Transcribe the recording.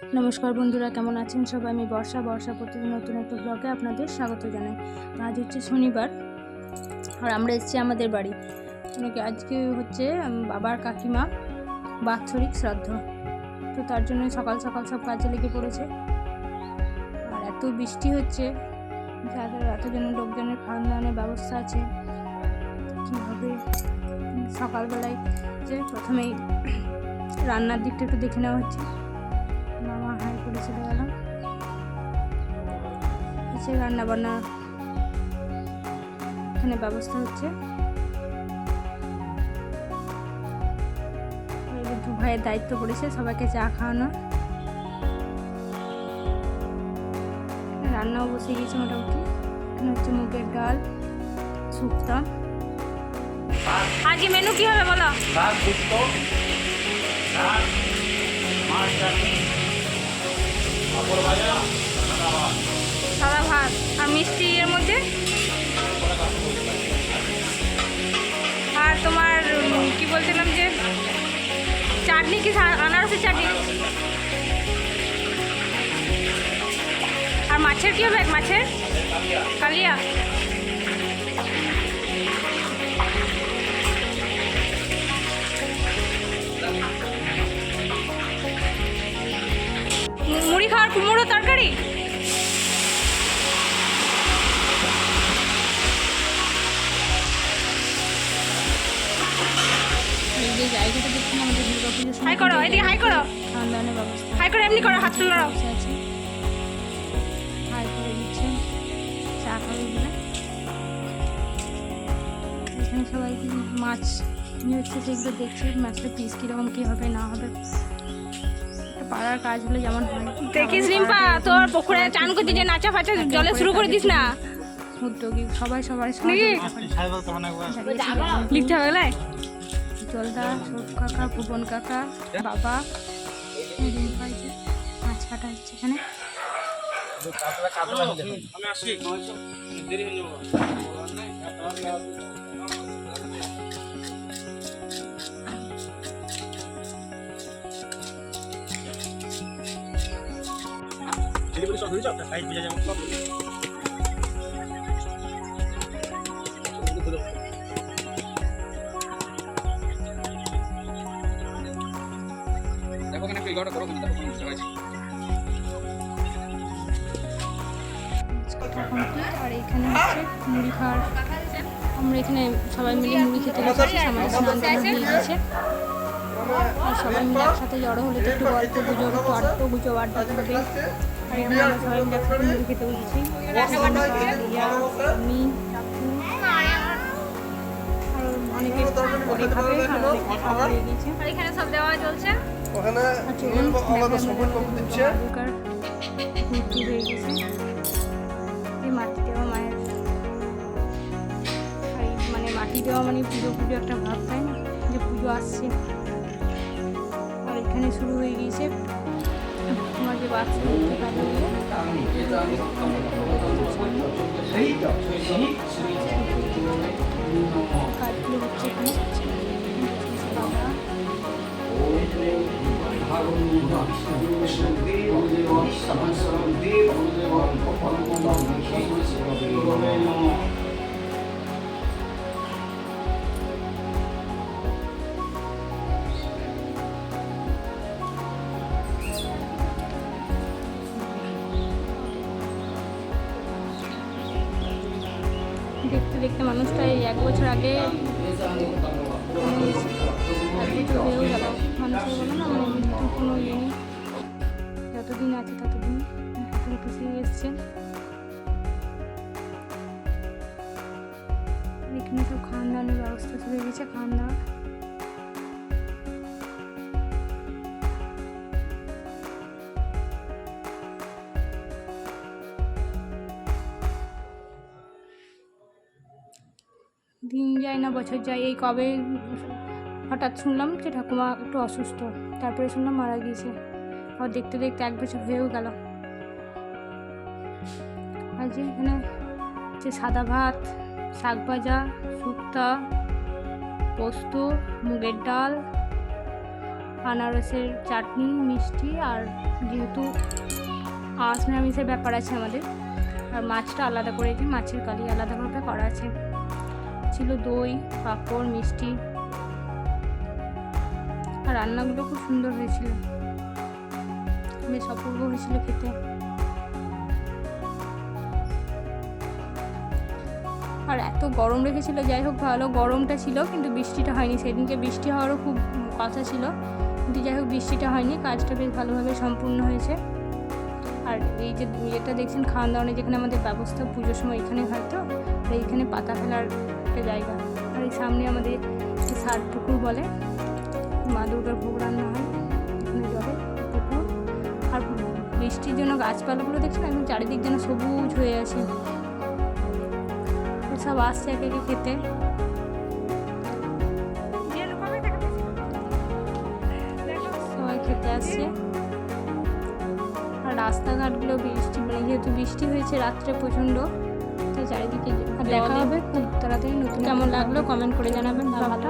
নমস্কার বন্ধুরা, কেমন আছেন সবাই? আমি বর্ষা প্রতিদিন নতুন একটা ব্লগে আপনাদের স্বাগত জানাই। আজ হচ্ছে শনিবার আর আমরা এসেছি আমাদের বাড়ি। আজকে হচ্ছে বাবার কাকিমা বাৎসরিক শ্রাদ্ধ, তো তার জন্য সকাল সকাল সব কাজে লেগে পড়েছে। আর এত বৃষ্টি হচ্ছে, যাদের এতজন লোকজনের খাওয়ান দাওয়ানোর ব্যবস্থা আছে, কীভাবে সকালবেলায় যে প্রথমেই রান্নার দিকটা একটু দেখে নেওয়া হচ্ছে। মামা হাই করে চলে গেলাম, রান্না বান্না এখানে ব্যবস্থা হচ্ছে। দু ভাইয়ের দায়িত্ব পড়েছে সবাইকে চা খাওয়ানো। রান্নাও বসে গেছে মোটামুটি। এখানে হচ্ছে মুগের ডাল, শুক্তা। আজকে মেনু কি হবে বলো? সাদা ভাত আর মিষ্টি এর মধ্যে, আর তোমার কি বলছিলাম যে চাটনি, কি আনারসের চাটনি। আর মাছের কি হবে? মাছের কালিয়া। মুড়ি খাওয়ার কুমড়ো তরকারি। যে জায়গাটা দেখছেন আমাদের দুর্গাপুজোর হাই করো, এদিকে হাই করো, খাওয়ানোর ব্যবস্থা হাই করো, এমনি করো, হাত তুলে আছে। হাই করে দিচ্ছে, চা খাবে বলে। এখানে সবাই মাছ নিয়ে হচ্ছে, সেগুলো দেখছে মাছটা পিস কীরকম কী হবে না হবে। পাড়ার কাজ হলে যেমন হয়। দেখিস রিম্পা, তোর পুকুরে চান করতে যে নাচা ফাচা জলে শুরু করে দিস না। উদ্যোগী সবাই লিখতে হবে। জলদা, সব কাকা, ভুবন কাকা, বাবা, মাছ কাটা হচ্ছে এখানে। আর এখানে হচ্ছে মুড়ি খাওয়ার, আমরা এখানে সবাই মিলে মুড়ি খেতে বসেছি। আমাদের স্নান টান হয়ে গেছে, আর সবাই মিলে একসাথে জড়ো হলে তো একটু গল্প গুজব আড্ডা দেবে। আর আমরা সবাই মিলে একসাথে মুড়ি খেতে বসেছি। আমি, অনেকে পরে খাবে, আর এখানে সব দেওয়া চলছে। মাটি দেওয়া মায়ের, মানে মাটি দেওয়া মানে পুজো একটা ভাব, তাই না, যে পুজো আসছে। আর এখানে শুরু হয়ে গিয়েছে তোমার যে বাচ্চাগুলো কাজগুলো হচ্ছে এখানে। দেখতে দেখতে মানুষটা এই 1 বছর আগে হয়েও গেল। মানুষের বলে না, মানে মৃত্যুর কোনো ইয়ে নেই, যতদিন আছে ততদিন খুশি এসছে। এখানে সব খাওয়ান দাওয়ানোর ব্যবস্থা শুরু হয়ে গেছে। খাওয়ান দাওয়া দিন যায় না বছর যায়, এই কবে হঠাৎ শুনলাম যে ঠাকুমা একটু অসুস্থ, তারপরে শুনলাম মারা গিয়েছে। আর দেখতে দেখতে 1 বছর হয়েও গেল। আর যে এখানে যে সাদা ভাত, শাক ভাজা, শুক্তা, পোস্ত, মুগের ডাল, আনারসের চাটনি, মিষ্টি, আর যেহেতু আঁশ নিরামিষের ব্যাপার আছে আমাদের, আর মাছটা আলাদা করেছি, মাছের কালি আলাদাভাবে করা আছে। ছিল দই, পাঁপড়, মিষ্টি, আর রান্নাগুলো খুব সুন্দর হয়েছিল, বেশ অপূর্ব হয়েছিল খেতে। আর এত গরম রেখেছিল, যাই হোক ভালো গরমটা ছিল, কিন্তু বৃষ্টিটা হয়নি। সেদিনকে বৃষ্টি হওয়ারও খুব কথা ছিল, কিন্তু যাই হোক বৃষ্টিটা হয়নি। কাজটা বেশ ভালোভাবে সম্পূর্ণ হয়েছে। আর এই যে এটা দেখছেন খাওয়ান দাওয়ানের যেখানে আমাদের ব্যবস্থা পুজোর সময় এখানে হয়তো, আর এইখানে পাতা ফেলার একটা জায়গা। আর এই সামনে আমাদের সাত পুকুর বলে, মা দুর্গার ভোগ রান্না হয় এখানে জলে পুকুর। আর বৃষ্টির জন্য গাছপালাগুলো দেখছেন একদম চারিদিক যেন সবুজ হয়ে আছে। সব আসছে একে একে খেতে। সবাই খেতে আসছে। আর রাস্তাঘাটগুলো বৃষ্টি, যেহেতু বৃষ্টি হয়েছে রাত্রে প্রচণ্ড, তো চারিদিকে দেখা হবে খুব তাড়াতাড়ি। নতুন কেমন লাগলো কমেন্ট করে জানাবেন। ভালো